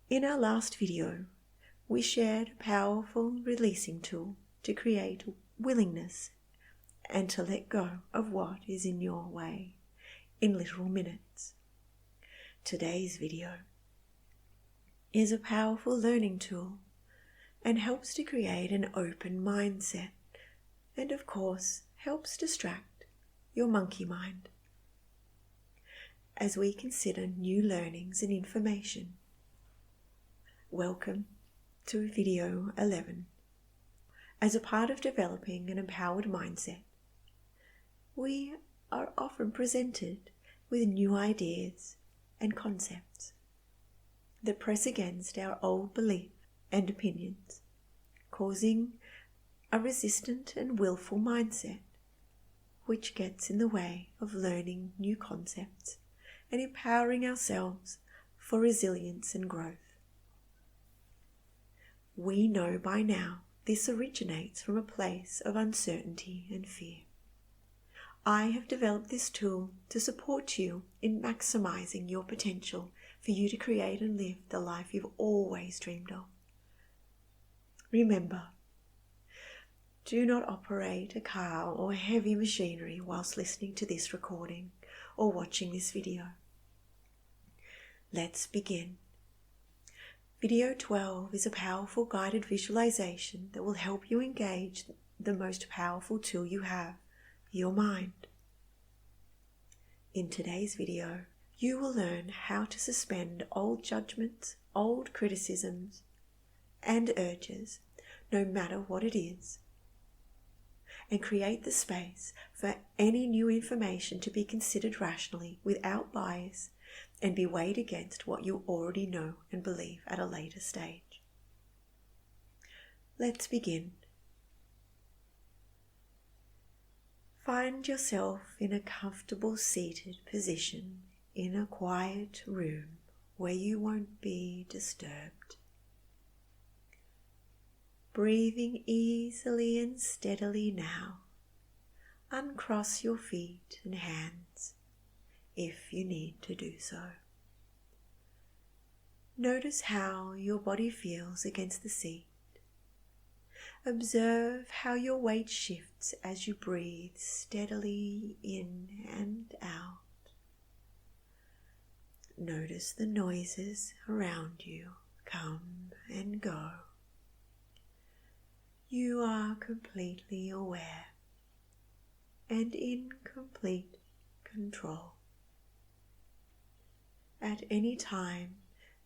In our last video, we shared a powerful releasing tool to create willingness and to let go of what is in your way in literal minutes. Today's video is a powerful learning tool and helps to create an open mindset and, of course, helps distract your monkey mind as we consider new learnings and information. Welcome to video 11. As a part of developing an empowered mindset, we are often presented with new ideas and concepts that press against our old beliefs and opinions, causing a resistant and willful mindset, which gets in the way of learning new concepts and empowering ourselves for resilience and growth. We know by now this originates from a place of uncertainty and fear. I have developed this tool to support you in maximizing your potential for you to create and live the life you've always dreamed of. Remember, do not operate a car or heavy machinery whilst listening to this recording or watching this video. Let's begin. Video 12 is a powerful guided visualization that will help you engage the most powerful tool you have, your mind. In today's video, you will learn how to suspend old judgments, old criticisms, and urges, no matter what it is, and create the space for any new information to be considered rationally without bias and be weighed against what you already know and believe at a later stage. Let's begin. Find yourself in a comfortable seated position in a quiet room where you won't be disturbed. Breathing easily and steadily now, uncross your feet and hands if you need to do so. Notice how your body feels against the seat. Observe how your weight shifts as you breathe steadily in and out. Notice the noises around you come and go. You are completely aware and in complete control. At any time,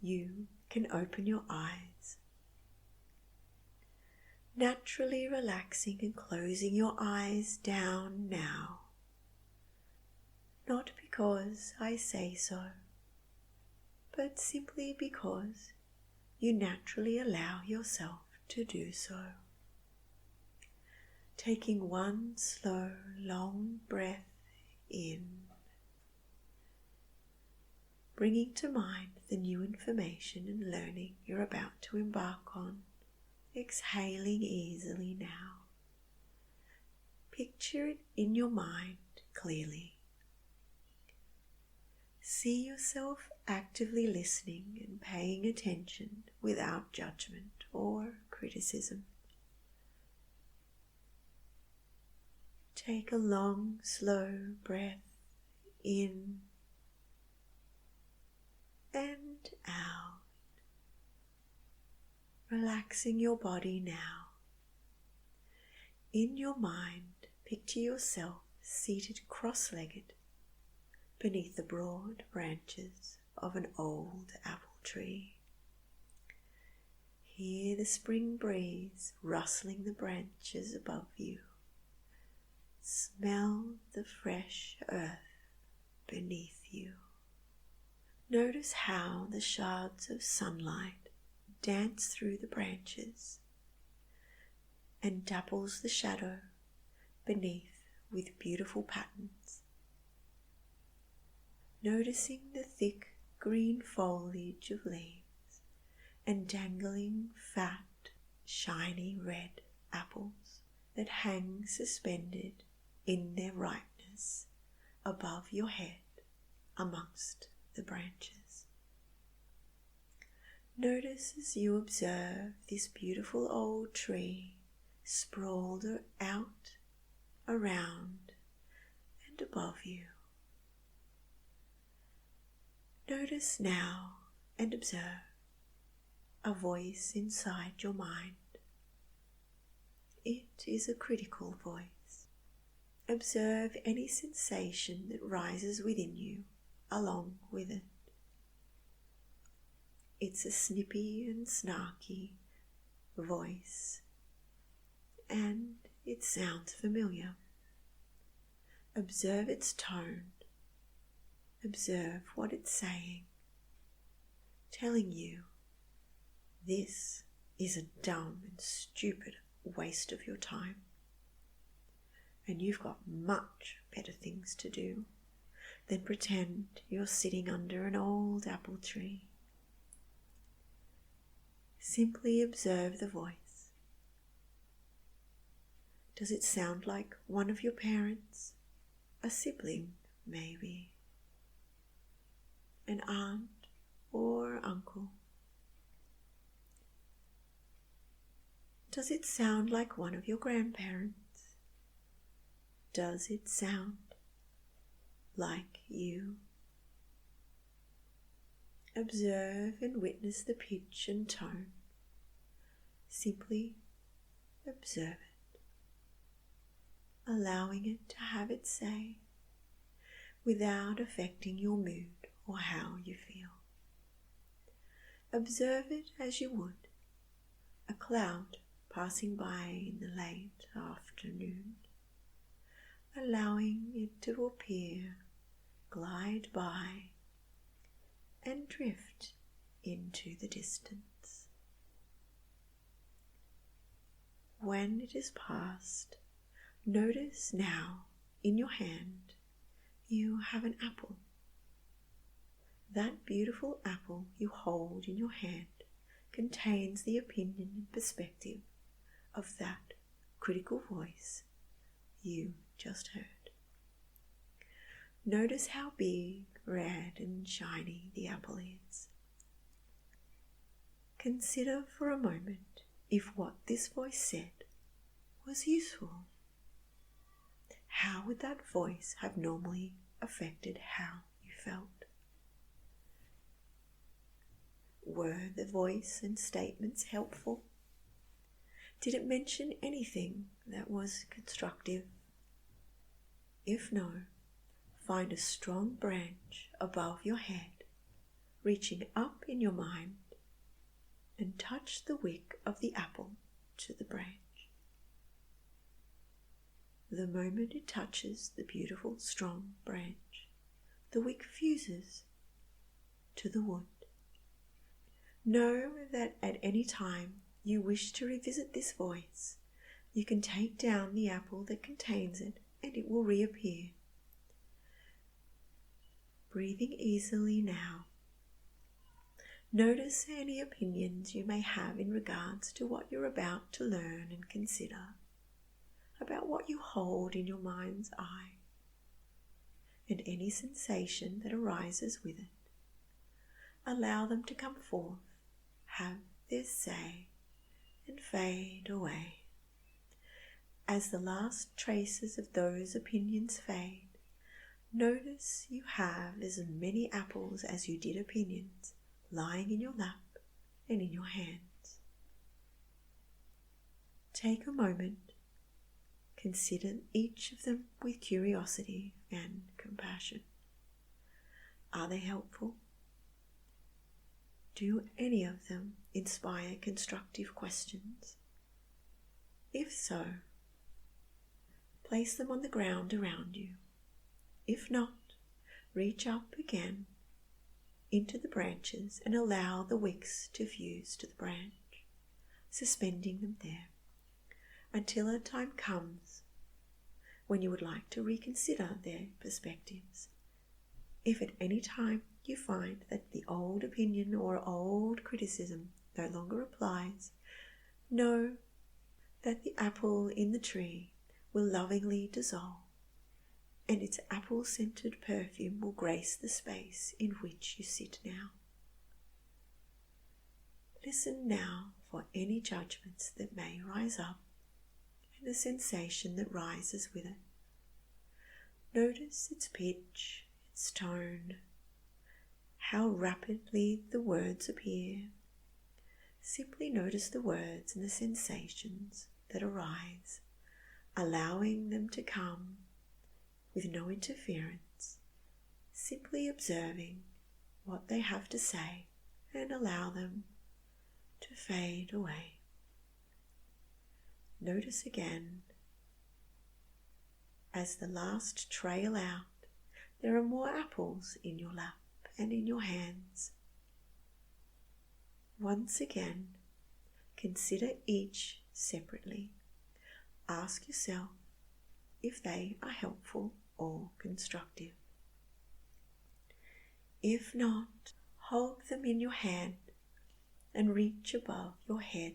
you can open your eyes, naturally relaxing and closing your eyes down now, not because I say so, but simply because you naturally allow yourself to do so. Taking one slow, long breath in, bringing to mind the new information and learning you're about to embark on, exhaling easily now. Picture it in your mind clearly. See yourself actively listening and paying attention without judgment or criticism. Take a long, slow breath in and out, relaxing your body now. In your mind, picture yourself seated cross-legged beneath the broad branches of an old apple tree. Hear the spring breeze rustling the branches above you. Smell the fresh earth beneath you. Notice how the shards of sunlight dance through the branches and dapples the shadow beneath with beautiful patterns. Noticing the thick green foliage of leaves and dangling fat, shiny red apples that hang suspended in their ripeness above your head amongst the branches. Notice as you observe this beautiful old tree sprawled out, around, and above you. Notice now and observe a voice inside your mind. It is a critical voice. Observe any sensation that rises within you along with it. It's a snippy and snarky voice, and it sounds familiar. Observe its tone. Observe what it's saying, telling you this is a dumb and stupid waste of your time, and you've got much better things to do than pretend you're sitting under an old apple tree. Simply observe the voice. Does it sound like one of your parents? A sibling, maybe? An aunt or uncle? Does it sound like one of your grandparents? Does it sound like you? Observe and witness the pitch and tone. Simply observe it, allowing it to have its say without affecting your mood or how you feel. Observe it as you would a cloud passing by in the late afternoon, allowing it to appear, glide by, and drift into the distance. When it is past, notice now in your hand you have an apple. That beautiful apple you hold in your hand contains the opinion and perspective of that critical voice you just heard. Notice how big, red and shiny the apple is. Consider for a moment if what this voice said was useful. How would that voice have normally affected how you felt? Were the voice and statements helpful? Did it mention anything that was constructive? If no, find a strong branch above your head, reaching up in your mind, and touch the wick of the apple to the branch. The moment it touches the beautiful, strong branch, the wick fuses to the wood. Know that at any time you wish to revisit this voice, you can take down the apple that contains it and it will reappear. Breathing easily now. Notice any opinions you may have in regards to what you're about to learn and consider, about what you hold in your mind's eye, and any sensation that arises with it. Allow them to come forth, have their say, and fade away. As the last traces of those opinions fade, notice you have as many apples as you did opinions lying in your lap and in your hands. Take a moment, consider each of them with curiosity and compassion. Are they helpful? Do any of them inspire constructive questions? If so, place them on the ground around you. If not, reach up again into the branches and allow the wicks to fuse to the branch, suspending them there until a time comes when you would like to reconsider their perspectives. If at any time you find that the old opinion or old criticism no longer applies, know that the apple in the tree will lovingly dissolve, and its apple-scented perfume will grace the space in which you sit now. Listen now for any judgments that may rise up and the sensation that rises with it. Notice its pitch, its tone, how rapidly the words appear. Simply notice the words and the sensations that arise, allowing them to come with no interference, simply observing what they have to say and allow them to fade away. Notice again, as the last trail out, there are more apples in your lap and in your hands. Once again, consider each separately. Ask yourself if they are helpful or constructive. If not, hold them in your hand and reach above your head,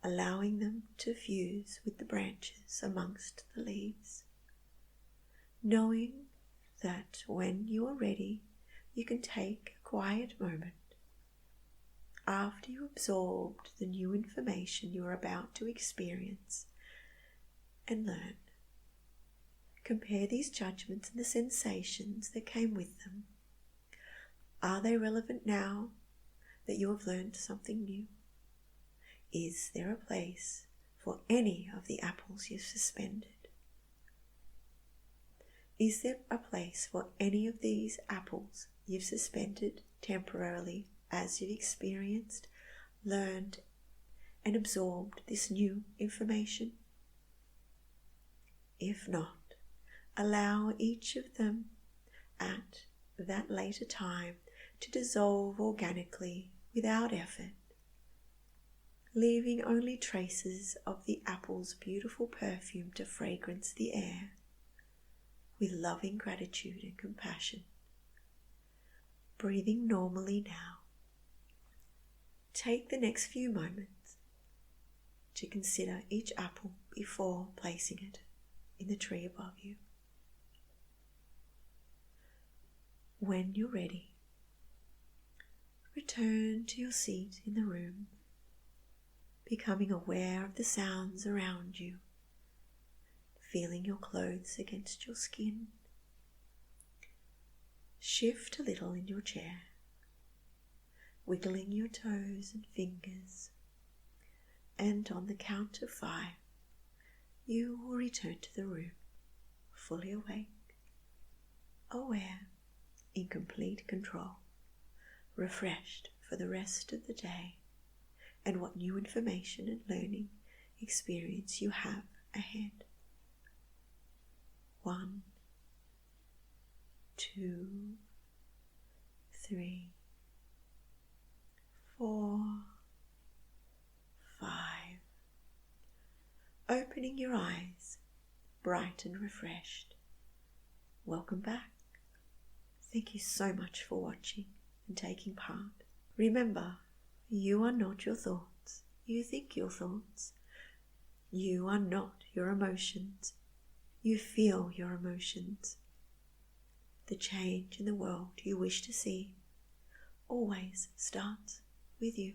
allowing them to fuse with the branches amongst the leaves, knowing that when you are ready, you can take a quiet moment after you absorbed the new information you are about to experience and learn. Compare these judgments and the sensations that came with them. Are they relevant now that you have learned something new? Is there a place for any of the apples you've suspended? Is there a place for any of these apples you've suspended temporarily as you've experienced, learned, and absorbed this new information? If not, allow each of them at that later time to dissolve organically without effort, leaving only traces of the apple's beautiful perfume to fragrance the air with loving gratitude and compassion. Breathing normally now. Take the next few moments to consider each apple before placing it in the tree above you. When you're ready, return to your seat in the room, becoming aware of the sounds around you, feeling your clothes against your skin. Shift a little in your chair, wiggling your toes and fingers, and on the count of 5, you will return to the room, fully awake, aware, in complete control, refreshed for the rest of the day and what new information and learning experience you have ahead. 1, 2, 3, 4, 5. Opening your eyes, bright and refreshed. Welcome back. Thank you so much for watching and taking part. Remember, you are not your thoughts. You think your thoughts. You are not your emotions. You feel your emotions. The change in the world you wish to see always starts with you.